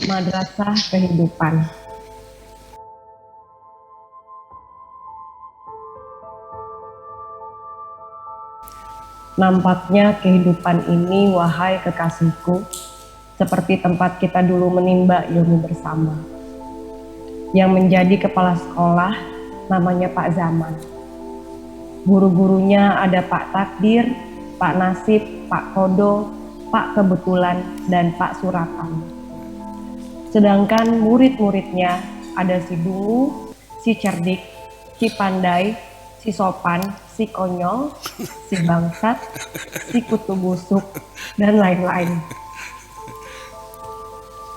Madrasah kehidupan. Nampaknya kehidupan ini, wahai kekasihku, seperti tempat kita dulu menimba ilmu bersama. Yang menjadi kepala sekolah namanya Pak Zaman. Guru-gurunya ada Pak Takdir, Pak Nasib, Pak Kodo, Pak Kebetulan, dan Pak Suratan. Sedangkan murid-muridnya ada si Dungu, si Cerdik, si Pandai, si Sopan, si Konyol, si Bangsat, si Kutu Busuk, dan lain-lain.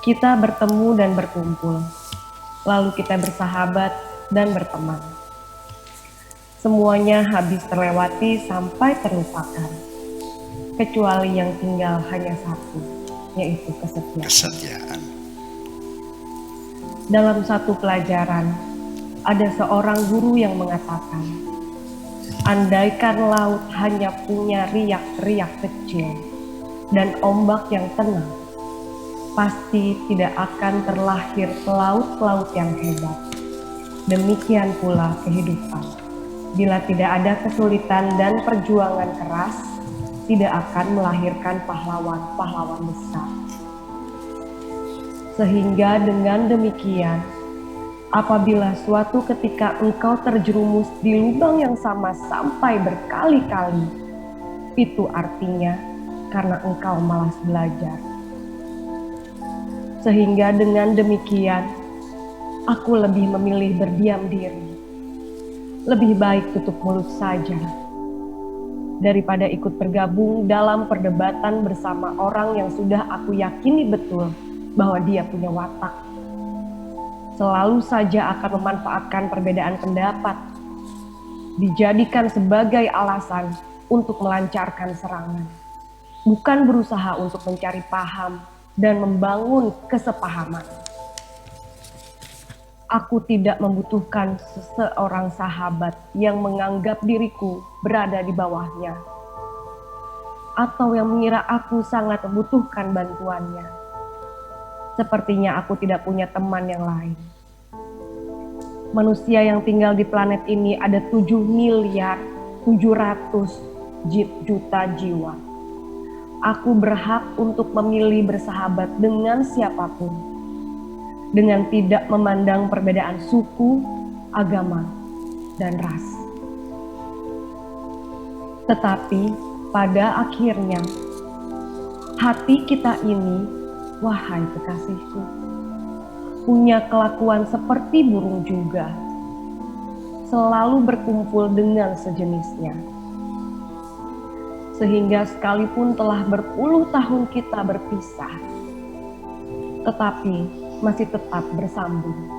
Kita bertemu dan berkumpul, lalu kita bersahabat dan berteman. Semuanya habis terlewati sampai terlupakan, kecuali yang tinggal hanya satu, yaitu kesetiaan. Dalam satu pelajaran, ada seorang guru yang mengatakan, andaikan laut hanya punya riak-riak kecil dan ombak yang tenang, pasti tidak akan terlahir pelaut-pelaut yang hebat. Demikian pula kehidupan. Bila tidak ada kesulitan dan perjuangan keras, tidak akan melahirkan pahlawan-pahlawan besar. Sehingga dengan demikian, apabila suatu ketika engkau terjerumus di lubang yang sama sampai berkali-kali, itu artinya karena engkau malas belajar. Sehingga dengan demikian, aku lebih memilih berdiam diri. Lebih baik tutup mulut saja, daripada ikut bergabung dalam perdebatan bersama orang yang sudah aku yakini betul bahwa dia punya watak. Selalu saja akan memanfaatkan perbedaan pendapat, dijadikan sebagai alasan untuk melancarkan serangan, bukan berusaha untuk mencari paham dan membangun kesepahaman. Aku tidak membutuhkan seseorang sahabat yang menganggap diriku berada di bawahnya, atau yang mengira aku sangat membutuhkan bantuannya. Sepertinya aku tidak punya teman yang lain. Manusia yang tinggal di planet ini ada 7.700.000.000 jiwa. Aku berhak untuk memilih bersahabat dengan siapapun, dengan tidak memandang perbedaan suku, agama, dan ras. Tetapi pada akhirnya, hati kita ini, wahai kekasihku, punya kelakuan seperti burung juga, selalu berkumpul dengan sejenisnya. Sehingga sekalipun telah berpuluh tahun kita berpisah, tetapi masih tetap bersambung.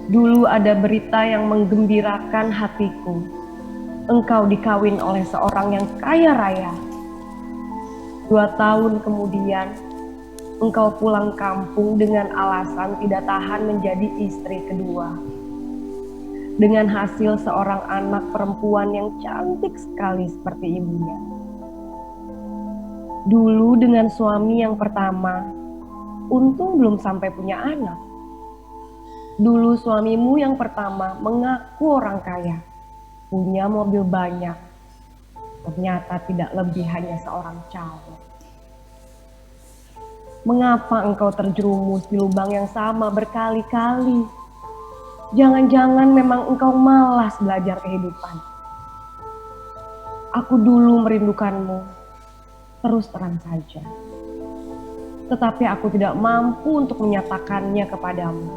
Dulu ada berita yang menggembirakan hatiku. Engkau dikawin oleh seorang yang kaya raya. 2 tahun kemudian, engkau pulang kampung dengan alasan tidak tahan menjadi istri kedua. Dengan hasil seorang anak perempuan yang cantik sekali seperti ibunya. Dulu dengan suami yang pertama, untung belum sampai punya anak. Dulu suamimu yang pertama mengaku orang kaya, punya mobil banyak. Ternyata tidak lebih hanya seorang cowok. Mengapa engkau terjerumus di lubang yang sama berkali-kali? Jangan-jangan memang engkau malas belajar kehidupan. Aku dulu merindukanmu, terus terang saja. Tetapi aku tidak mampu untuk menyatakannya kepadamu,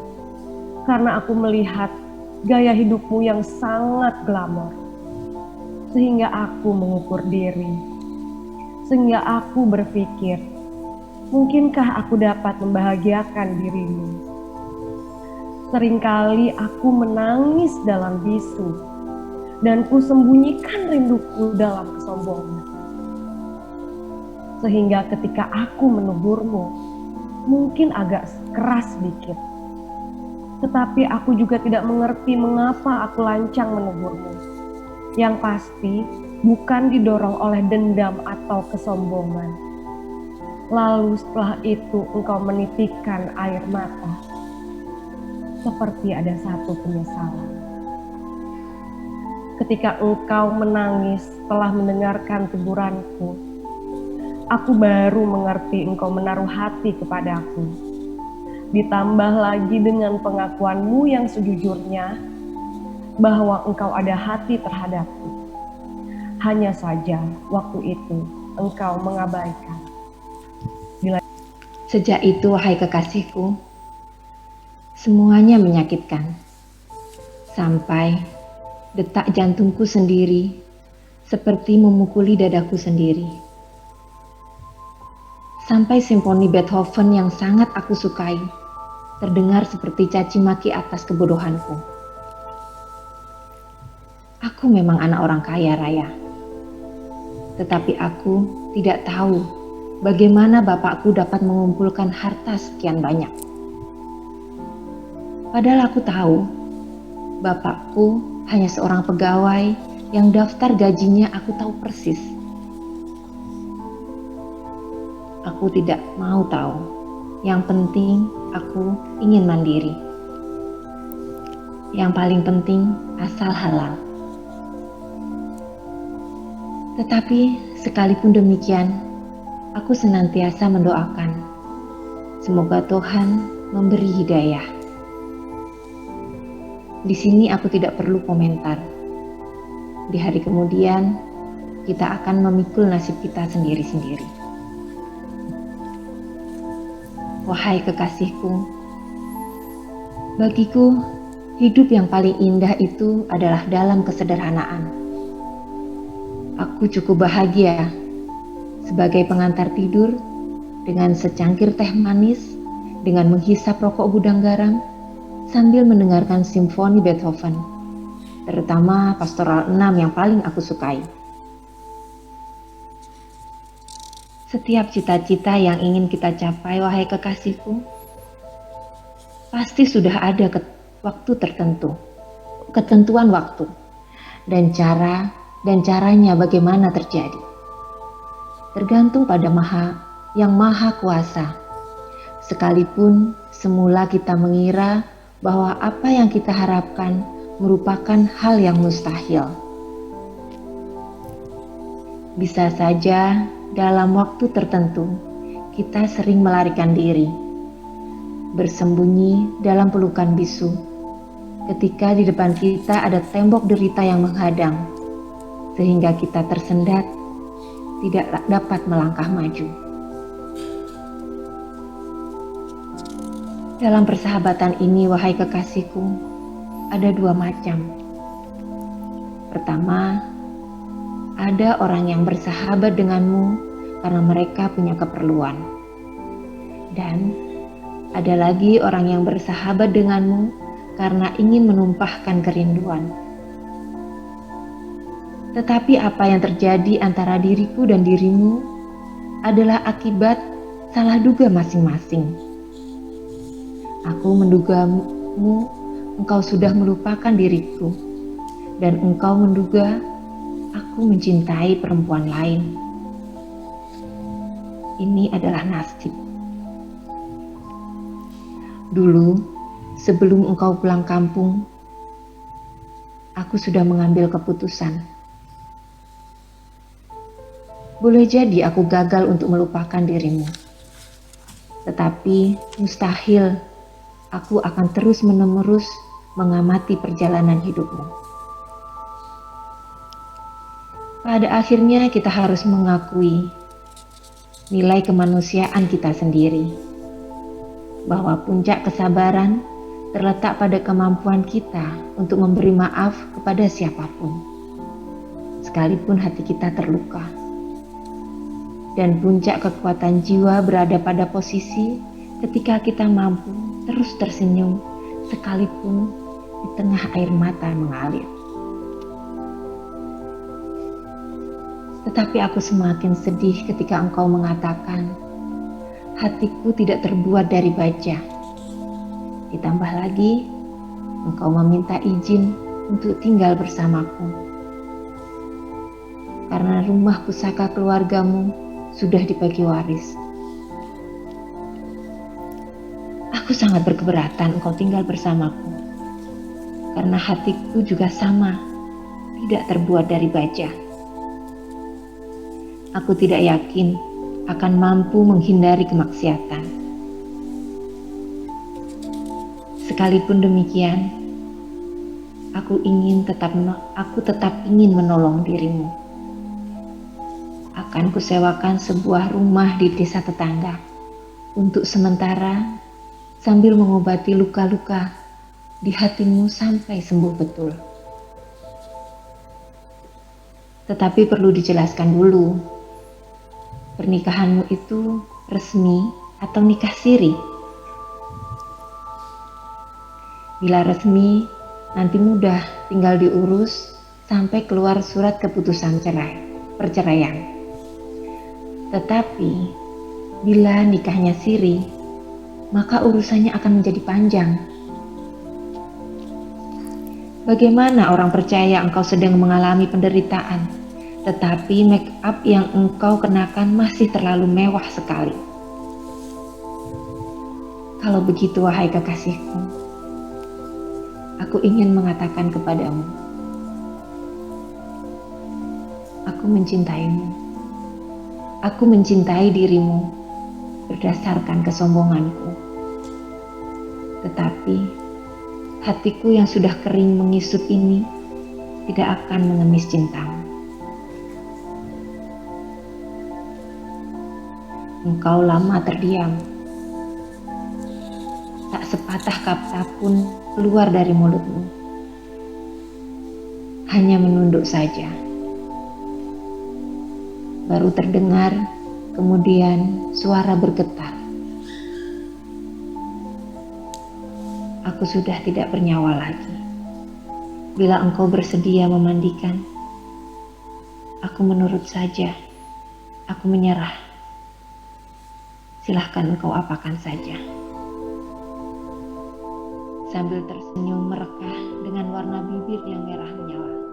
karena aku melihat gaya hidupmu yang sangat glamor, sehingga aku mengukur diri, sehingga aku berpikir, mungkinkah aku dapat membahagiakan dirimu? Seringkali aku menangis dalam bisu, dan kusembunyikan rinduku dalam kesombongan. Sehingga ketika aku menegurmu, mungkin agak keras sedikit. Tetapi aku juga tidak mengerti mengapa aku lancang menegurmu. Yang pasti bukan didorong oleh dendam atau kesombongan. Lalu setelah itu engkau menitikkan air mata, seperti ada satu penyesalan. Ketika engkau menangis setelah mendengarkan teguranku, aku baru mengerti engkau menaruh hati kepadaku. Ditambah lagi dengan pengakuanmu yang sejujurnya bahwa engkau ada hati terhadapku. Hanya saja waktu itu engkau mengabaikan. Sejak itu, wahai kekasihku, semuanya menyakitkan. Sampai detak jantungku sendiri seperti memukuli dadaku sendiri. Sampai simfoni Beethoven yang sangat aku sukai terdengar seperti caci maki atas kebodohanku. Aku memang anak orang kaya raya. Tetapi aku tidak tahu bagaimana bapakku dapat mengumpulkan harta sekian banyak. Padahal aku tahu bapakku hanya seorang pegawai yang daftar gajinya aku tahu persis. Aku tidak mau tahu. Yang penting aku ingin mandiri. Yang paling penting asal halal. Tetapi sekalipun demikian, aku senantiasa mendoakan, semoga Tuhan memberi hidayah. Di sini aku tidak perlu komentar. Di hari kemudian, kita akan memikul nasib kita sendiri-sendiri. Wahai kekasihku, bagiku hidup yang paling indah itu adalah dalam kesederhanaan. Aku cukup bahagia sebagai pengantar tidur dengan secangkir teh manis, dengan menghisap rokok gudang garam, sambil mendengarkan simfoni Beethoven, terutama Pastoral 6 yang paling aku sukai. Setiap cita-cita yang ingin kita capai, wahai kekasihku, pasti sudah ada waktu tertentu, ketentuan waktu, dan caranya bagaimana terjadi. Tergantung pada yang maha kuasa. Sekalipun semula kita mengira bahwa apa yang kita harapkan merupakan hal yang mustahil. Bisa saja dalam waktu tertentu kita sering melarikan diri, bersembunyi dalam pelukan bisu ketika di depan kita ada tembok derita yang menghadang, sehingga kita tersendat, tidak dapat melangkah maju. Dalam persahabatan ini, wahai kekasihku, ada dua macam. Pertama, ada orang yang bersahabat denganmu karena mereka punya keperluan. Dan ada lagi orang yang bersahabat denganmu karena ingin menumpahkan kerinduan. Tetapi apa yang terjadi antara diriku dan dirimu adalah akibat salah duga masing-masing. Aku mendugamu engkau sudah melupakan diriku, dan engkau menduga aku mencintai perempuan lain. Ini adalah nasib. Dulu, sebelum engkau pulang kampung, aku sudah mengambil keputusan. Boleh jadi aku gagal untuk melupakan dirimu. Tetapi mustahil aku akan terus-menerus mengamati perjalanan hidupmu. Pada akhirnya kita harus mengakui nilai kemanusiaan kita sendiri. Bahwa puncak kesabaran terletak pada kemampuan kita untuk memberi maaf kepada siapapun. Sekalipun hati kita terluka. Dan puncak kekuatan jiwa berada pada posisi ketika kita mampu terus tersenyum sekalipun di tengah air mata mengalir. Tetapi aku semakin sedih ketika engkau mengatakan, hatiku tidak terbuat dari baja. Ditambah lagi, engkau meminta izin untuk tinggal bersamaku. Karena rumah pusaka keluargamu sudah dibagi waris. Aku sangat berkeberatan engkau tinggal bersamaku, karena hatiku juga sama, tidak terbuat dari baja. Aku tidak yakin akan mampu menghindari kemaksiatan. Sekalipun demikian, aku tetap ingin menolong dirimu. Akan kusewakan sebuah rumah di desa tetangga untuk sementara, sambil mengobati luka-luka di hatimu sampai sembuh betul. Tetapi perlu dijelaskan dulu, pernikahanmu itu resmi atau nikah siri? Bila resmi, nanti mudah tinggal diurus sampai keluar surat keputusan perceraian. Tetapi bila nikahnya siri, maka urusannya akan menjadi panjang. Bagaimana orang percaya engkau sedang mengalami penderitaan, tetapi make up yang engkau kenakan masih terlalu mewah sekali? Kalau begitu, wahai kekasihku, aku ingin mengatakan kepadamu, aku mencintaimu. Aku mencintai dirimu berdasarkan kesombonganku. Tetapi hatiku yang sudah kering mengisut ini tidak akan mengemis cintamu. Engkau lama terdiam. Tak sepatah kata pun keluar dari mulutmu. Hanya menunduk saja. Baru terdengar, kemudian suara bergetar. Aku sudah tidak bernyawa lagi. Bila engkau bersedia memandikan, aku menurut saja. Aku menyerah. Silahkan engkau apakan saja. Sambil tersenyum merekah dengan warna bibir yang merah menyala.